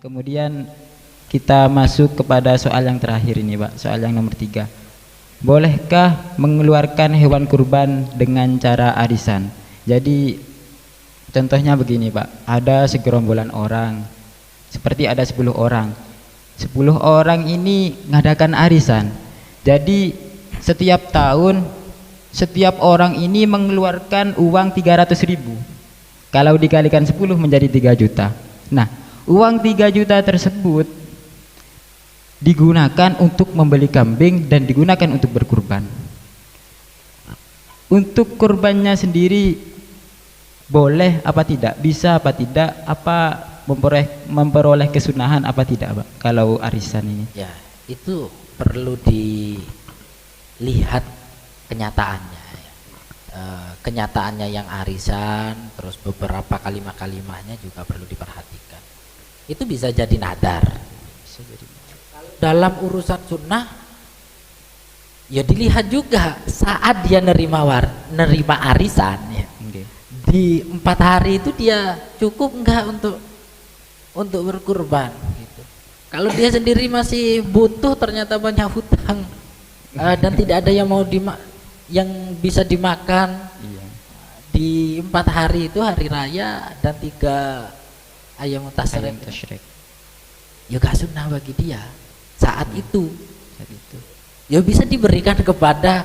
Kemudian kita masuk kepada soal yang terakhir ini, Pak. Soal yang nomor 3. Bolehkah mengeluarkan hewan kurban dengan cara arisan? Jadi contohnya begini, Pak. Ada segerombolan orang. Seperti ada 10 orang. 10 orang ini ngadakan arisan. Jadi setiap tahun setiap orang ini mengeluarkan uang 300.000. Kalau dikalikan 10 menjadi 3 juta. Nah, uang 3 juta tersebut digunakan untuk membeli kambing dan digunakan untuk berkurban. Untuk kurbannya sendiri boleh apa tidak? Bisa apa tidak? Apa memperoleh kesunahan apa tidak, Pak? Kalau arisan ini? Ya, itu perlu dilihat kenyataannya. Kenyataannya yang arisan, terus beberapa kalimat-kalimatnya juga perlu diperhatikan. Itu bisa jadi nadar. Dalam urusan sunnah, ya dilihat juga saat dia nerima arisan ya. Di 4 hari itu dia cukup enggak untuk berkurban gitu. Kalau dia sendiri masih butuh, ternyata banyak hutang dan tidak ada yang yang bisa dimakan di 4 hari itu, hari raya dan 3 ayam tasyrik. Ya gak sunnah bagi dia saat itu. Ya bisa diberikan kepada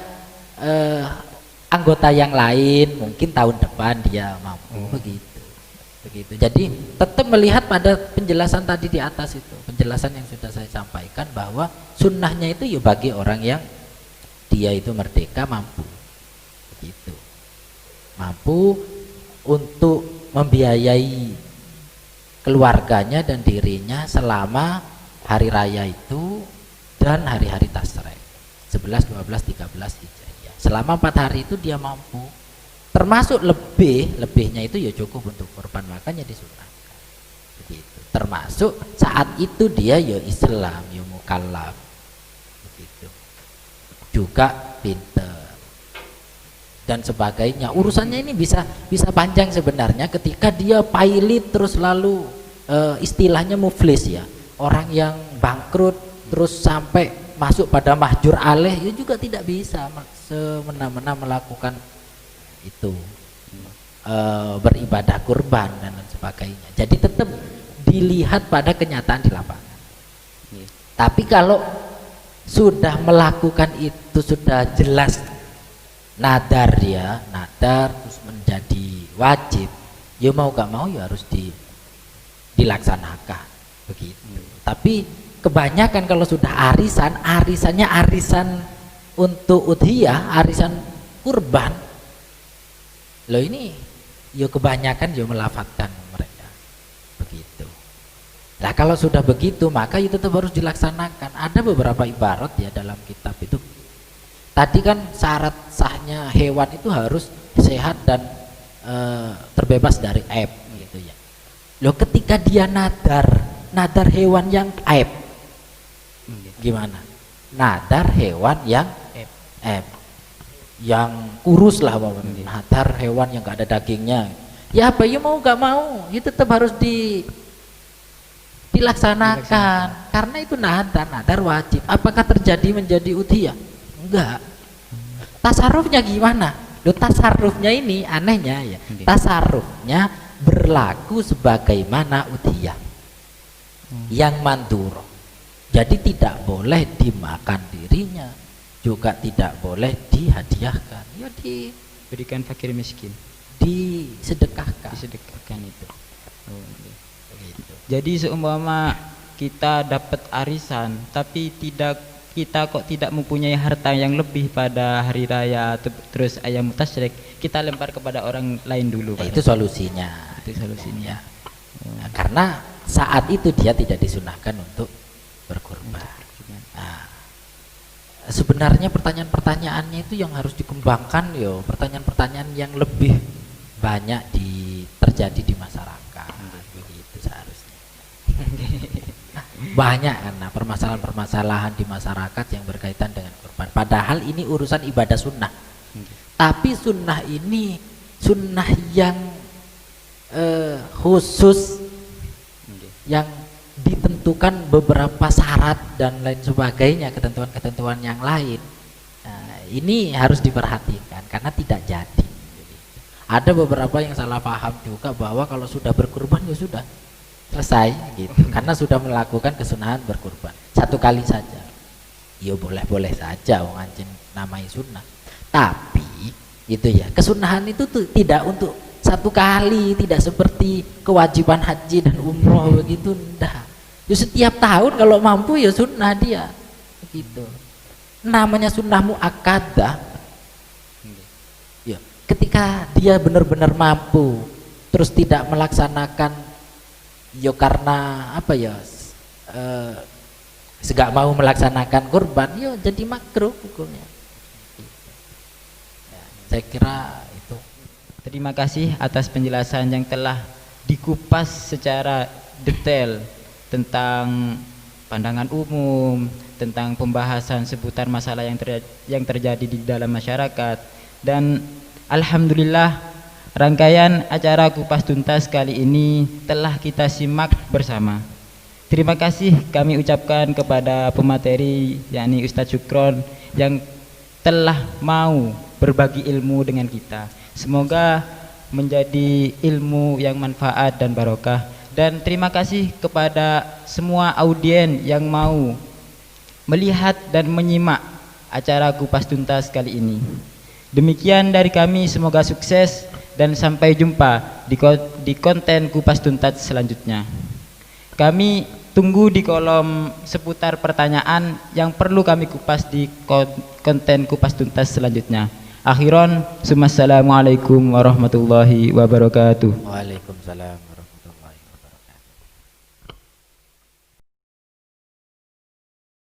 anggota yang lain, mungkin tahun depan dia mampu. Begitu. Jadi tetap melihat pada penjelasan tadi di atas itu, penjelasan yang sudah saya sampaikan, bahwa sunnahnya itu ya bagi orang yang dia itu merdeka, mampu, begitu, mampu untuk membiayai keluarganya dan dirinya selama hari raya itu dan hari-hari tasyrik 11, 12, 13 Hijriah. Selama 4 hari itu dia mampu, termasuk lebihnya itu ya cukup untuk korban, makanya disunahkan begitu. Termasuk saat itu dia ya Islam, ya mukallaf, begitu, juga pinter dan sebagainya. Urusannya ini bisa panjang sebenarnya ketika dia pailit terus lalu istilahnya muflis ya, orang yang bangkrut terus sampai masuk pada mahjur aleh, ya juga tidak bisa semena-mena melakukan itu, beribadah kurban dan sebagainya. Jadi tetap dilihat pada kenyataan di lapangan. Tapi kalau sudah melakukan itu, sudah jelas nadar terus menjadi wajib, ya mau gak mau ya harus dilaksanakan begitu. Tapi kebanyakan kalau sudah arisannya arisan untuk udhiyah, arisan kurban, loh ini ya kebanyakan ya melafatkan mereka begitu. Nah kalau sudah begitu maka itu tetap harus dilaksanakan. Ada beberapa ibarat ya dalam kitab itu. Tadi kan syarat sahnya hewan itu harus sehat dan terbebas dari aib gitu ya. Loh ketika dia nadar hewan yang aib, gimana? Nadar hewan yang aib, yang kurus lah, nadar hewan yang gak ada dagingnya. Ya apa ya mau gak mau, ya tetap harus dilaksanakan. Karena itu nadar wajib. Apakah terjadi menjadi udhiyah? Enggak. Tasarrufnya gimana? Loh tasarrufnya ini anehnya ya. Tasarrufnya berlaku sebagaimana udhiyah yang manduro. Jadi tidak boleh dimakan dirinya, juga tidak boleh dihadiahkan. Ya Berikan fakir miskin, disedekahkan itu. Jadi seumpama kita dapat arisan tapi kita kok tidak mempunyai harta yang lebih pada hari raya terus ayam tasyrik, kita lempar kepada orang lain dulu, Pak. Itu solusinya. Ya. Nah, karena saat itu dia tidak disunahkan untuk berkurban. Nah, sebenarnya pertanyaan-pertanyaannya itu yang harus dikembangkan yo, pertanyaan-pertanyaan yang lebih banyak terjadi di masyarakat. Begitu seharusnya. Banyak karena permasalahan-permasalahan di masyarakat yang berkaitan dengan kurban. Padahal ini urusan ibadah sunnah. Tapi sunnah ini sunnah yang khusus, yang ditentukan beberapa syarat dan lain sebagainya, ketentuan-ketentuan yang lain. Nah, ini harus diperhatikan karena tidak jadi. Ada beberapa yang salah paham juga bahwa kalau sudah berkurban ya sudah selesai gitu, karena sudah melakukan kesunahan berkurban satu kali saja. Ya boleh-boleh saja, wong anjing namai sunnah. Tapi itu ya, kesunahan itu tuh tidak untuk satu kali, tidak seperti kewajiban haji dan umroh begitu, enggak. Ya setiap tahun kalau mampu ya sunnah dia begitu. Namanya sunnah muakkadah. Ya, ketika dia benar-benar mampu terus tidak melaksanakan ya karena apa ya, segak mau melaksanakan kurban ya jadi makruh hukumnya. Ya, saya kira itu. Terima kasih atas penjelasan yang telah dikupas secara detail tentang pandangan umum, tentang pembahasan seputar masalah yang terjadi di dalam masyarakat. Dan alhamdulillah rangkaian acara Kupas Tuntas kali ini telah kita simak bersama. Terima kasih kami ucapkan kepada pemateri yakni Ustadz Syukron yang telah mau berbagi ilmu dengan kita. Semoga menjadi ilmu yang manfaat dan barokah. Dan terima kasih kepada semua audien yang mau melihat dan menyimak acara Kupas Tuntas kali ini. Demikian dari kami, semoga sukses dan sampai jumpa di konten Kupas Tuntas selanjutnya. Kami tunggu di kolom seputar pertanyaan yang perlu kami kupas di konten Kupas Tuntas selanjutnya. Akhiron, assalamualaikum warahmatullahi wabarakatuh. Waalaikumsalam.